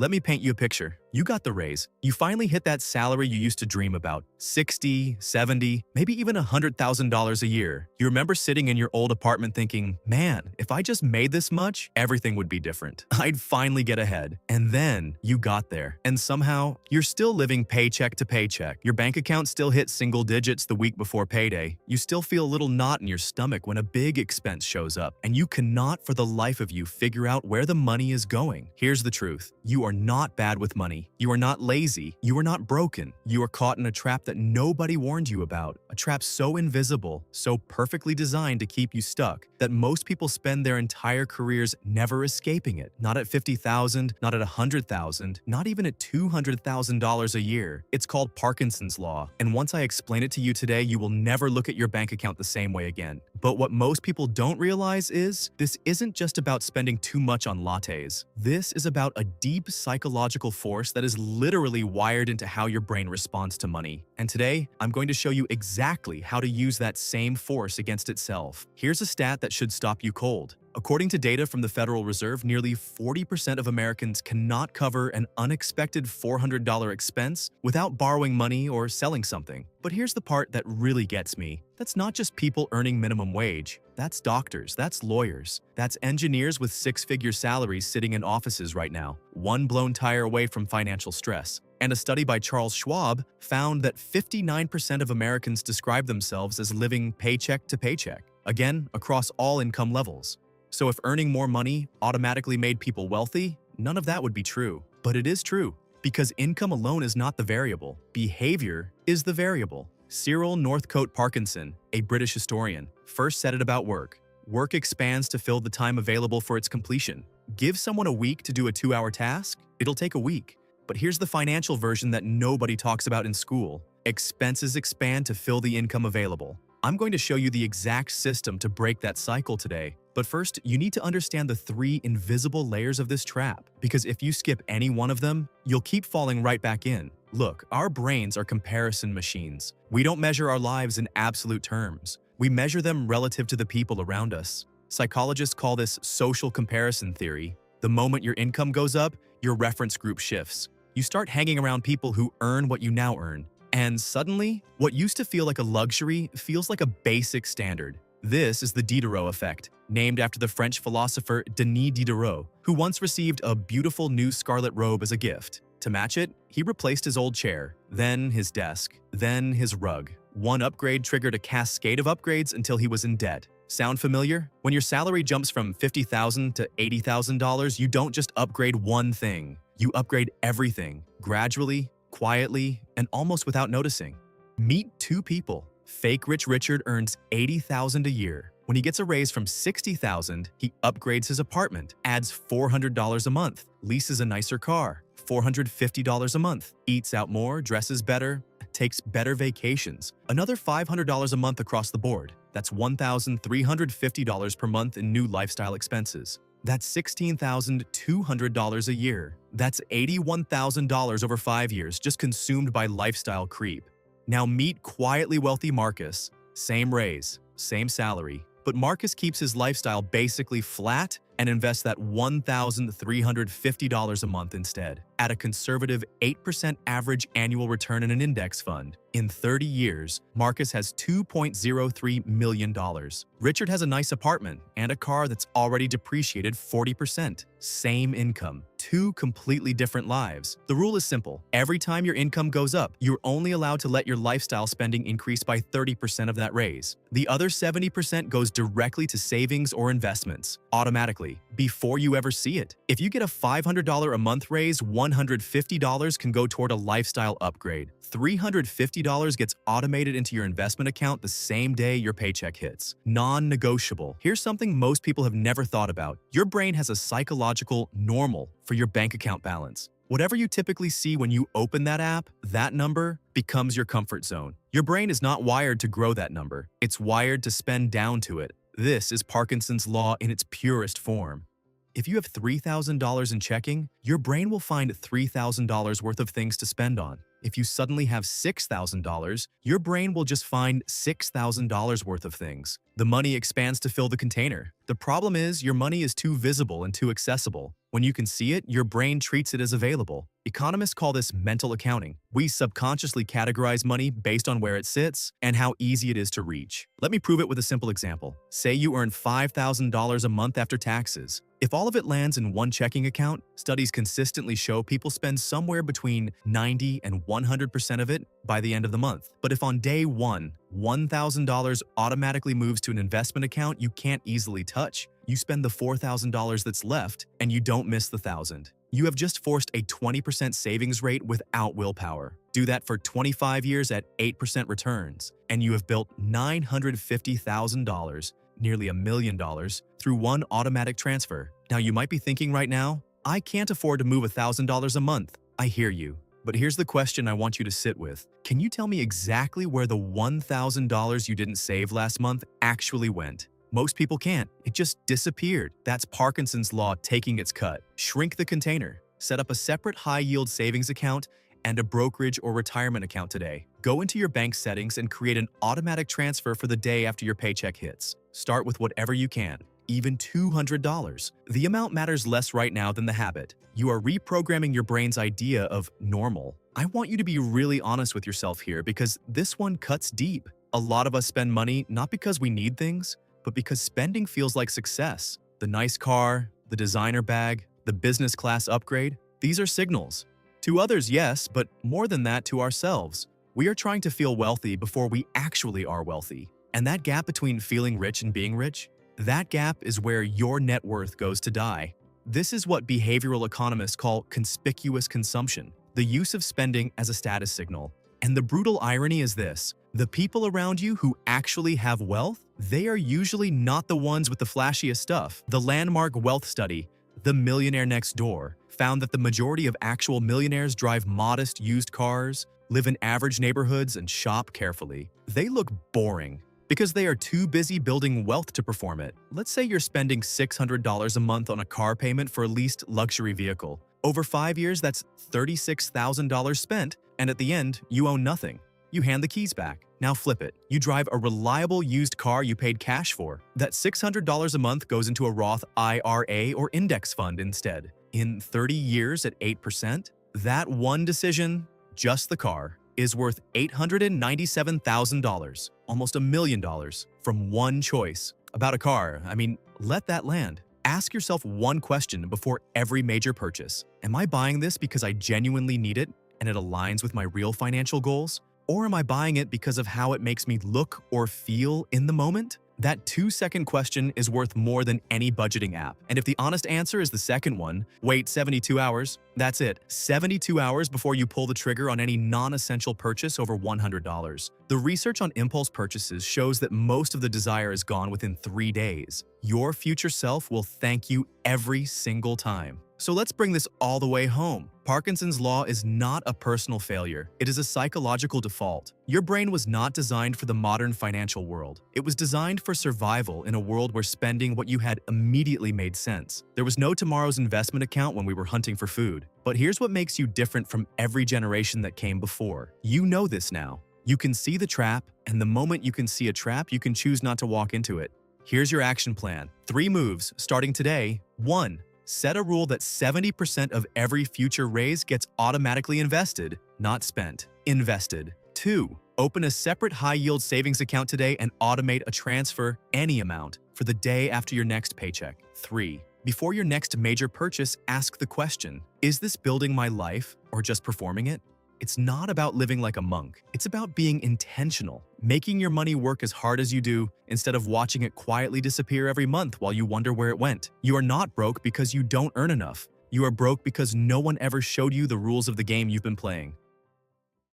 Let me paint you a picture. You got the raise. You finally hit that salary you used to dream about. 60, 70, maybe even $100,000 a year. You remember sitting in your old apartment thinking, man, if I just made this much, everything would be different. I'd finally get ahead. And then you got there. And somehow, you're still living paycheck to paycheck. Your bank account still hit single digits the week before payday. You still feel a little knot in your stomach when a big expense shows up. And you cannot for the life of you figure out where the money is going. Here's the truth. You are not bad with money. You are not lazy. You are not broken. You are caught in a trap that nobody warned you about. A trap so invisible, so perfectly designed to keep you stuck, that most people spend their entire careers never escaping it. Not at $50,000, not at $100,000, not even at $200,000 a year. It's called Parkinson's Law. And once I explain it to you today, you will never look at your bank account the same way again. But what most people don't realize is, this isn't just about spending too much on lattes. This is about a deep psychological force that is literally wired into how your brain responds to money. And today, I'm going to show you exactly how to use that same force against itself. Here's a stat that should stop you cold. According to data from the Federal Reserve, nearly 40% of Americans cannot cover an unexpected $400 expense without borrowing money or selling something. But here's the part that really gets me. That's not just people earning minimum wage. That's doctors, that's lawyers, that's engineers with six-figure salaries sitting in offices right now, one blown tire away from financial stress. And a study by Charles Schwab found that 59% of Americans describe themselves as living paycheck to paycheck, again, across all income levels. So if earning more money automatically made people wealthy, none of that would be true. But it is true, because income alone is not the variable. Behavior is the variable. Cyril Northcote Parkinson, a British historian, first said it about work. Work expands to fill the time available for its completion. Give someone a week to do a 2-hour task, it'll take a week. But here's the financial version that nobody talks about in school. Expenses expand to fill the income available. I'm going to show you the exact system to break that cycle today. But first, you need to understand the 3 invisible layers of this trap, because if you skip any one of them, you'll keep falling right back in. Look, our brains are comparison machines. We don't measure our lives in absolute terms. We measure them relative to the people around us. Psychologists call this social comparison theory. The moment your income goes up, your reference group shifts. You start hanging around people who earn what you now earn. And suddenly, what used to feel like a luxury feels like a basic standard. This is the Diderot effect, named after the French philosopher Denis Diderot, who once received a beautiful new scarlet robe as a gift. To match it, he replaced his old chair, then his desk, then his rug. One upgrade triggered a cascade of upgrades until he was in debt. Sound familiar? When your salary jumps from $50,000 to $80,000, you don't just upgrade one thing. You upgrade everything, gradually, quietly, and almost without noticing. Meet 2 people. Fake Rich Richard earns $80,000 a year. When he gets a raise from $60,000, he upgrades his apartment, adds $400 a month, leases a nicer car, $450 a month, eats out more, dresses better, takes better vacations, another $500 a month across the board. That's $1,350 per month in new lifestyle expenses. That's $16,200 a year. That's $81,000 over 5 years just consumed by lifestyle creep. Now meet quietly wealthy Marcus. Same raise, same salary, but Marcus keeps his lifestyle basically flat and invests that $1,350 a month instead, at a conservative 8% average annual return in an index fund. In 30 years, Marcus has $2.03 million. Richard has a nice apartment and a car that's already depreciated 40%. Same income. 2 completely different lives. The rule is simple. Every time your income goes up, you're only allowed to let your lifestyle spending increase by 30% of that raise. The other 70% goes directly to savings or investments, automatically, before you ever see it. If you get a $500 a month raise, $150 can go toward a lifestyle upgrade. $350 gets automated into your investment account the same day your paycheck hits. Non-negotiable. Here's something most people have never thought about. Your brain has a psychological normal for your bank account balance. Whatever you typically see when you open that app, that number becomes your comfort zone. Your brain is not wired to grow that number. It's wired to spend down to it. This is Parkinson's Law in its purest form. If you have $3,000 in checking, your brain will find $3,000 worth of things to spend on. If you suddenly have $6,000, your brain will just find $6,000 worth of things. The money expands to fill the container. The problem is your money is too visible and too accessible. When you can see it, your brain treats it as available. Economists call this mental accounting. We subconsciously categorize money based on where it sits and how easy it is to reach. Let me prove it with a simple example. Say you earn $5,000 a month after taxes. If all of it lands in one checking account, studies consistently show people spend somewhere between 90 and 100% of it by the end of the month. But if on day one, $1,000 automatically moves to an investment account you can't easily touch, you spend the $4,000 that's left and you don't miss the 1,000. You have just forced a 20% savings rate without willpower. Do that for 25 years at 8% returns, and you have built $950,000, nearly $1 million, through one automatic transfer. Now, you might be thinking right now, I can't afford to move $1,000 a month. I hear you. But here's the question I want you to sit with. Can you tell me exactly where the $1,000 you didn't save last month actually went? Most people can't. It just disappeared. That's Parkinson's law taking its cut. Shrink the container. Set up a separate high-yield savings account and a brokerage or retirement account today. Go into your bank settings and create an automatic transfer for the day after your paycheck hits. Start with whatever you can, even $200. The amount matters less right now than the habit. You are reprogramming your brain's idea of normal. I want you to be really honest with yourself here because this one cuts deep. A lot of us spend money not because we need things, but because spending feels like success. The nice car, the designer bag, the business class upgrade, these are signals. To others, yes, but more than that, to ourselves. We are trying to feel wealthy before we actually are wealthy. And that gap between feeling rich and being rich, that gap is where your net worth goes to die. This is what behavioral economists call conspicuous consumption, the use of spending as a status signal. And the brutal irony is this: the people around you who actually have wealth, they are usually not the ones with the flashiest stuff. The landmark wealth study, The Millionaire Next Door, found that the majority of actual millionaires drive modest used cars, live in average neighborhoods, and shop carefully. They look boring because they are too busy building wealth to perform it. Let's say you're spending $600 a month on a car payment for a leased luxury vehicle. Over 5 years, that's $36,000 spent, and at the end, you own nothing. You hand the keys back. Now flip it. You drive a reliable used car you paid cash for. That $600 a month goes into a Roth IRA or index fund instead. In 30 years at 8%, that one decision, just the car, is worth $897,000, almost $1 million, from one choice. About a car, let that land. Ask yourself one question before every major purchase. Am I buying this because I genuinely need it and it aligns with my real financial goals? Or am I buying it because of how it makes me look or feel in the moment? That 2-second question is worth more than any budgeting app. And if the honest answer is the second one, wait 72 hours. That's it. 72 hours before you pull the trigger on any non-essential purchase over $100. The research on impulse purchases shows that most of the desire is gone within 3 days. Your future self will thank you every single time. So let's bring this all the way home. Parkinson's law is not a personal failure. It is a psychological default. Your brain was not designed for the modern financial world. It was designed for survival in a world where spending what you had immediately made sense. There was no tomorrow's investment account when we were hunting for food. But here's what makes you different from every generation that came before. You know this now. You can see the trap, and the moment you can see a trap, you can choose not to walk into it. Here's your action plan. 3 moves starting today. 1. Set a rule that 70% of every future raise gets automatically invested, not spent. Invested. 2. Open a separate high-yield savings account today and automate a transfer, any amount, for the day after your next paycheck. 3. Before your next major purchase, ask the question, is this building my life or just performing it? It's not about living like a monk. It's about being intentional, making your money work as hard as you do instead of watching it quietly disappear every month while you wonder where it went. You are not broke because you don't earn enough. You are broke because no one ever showed you the rules of the game you've been playing.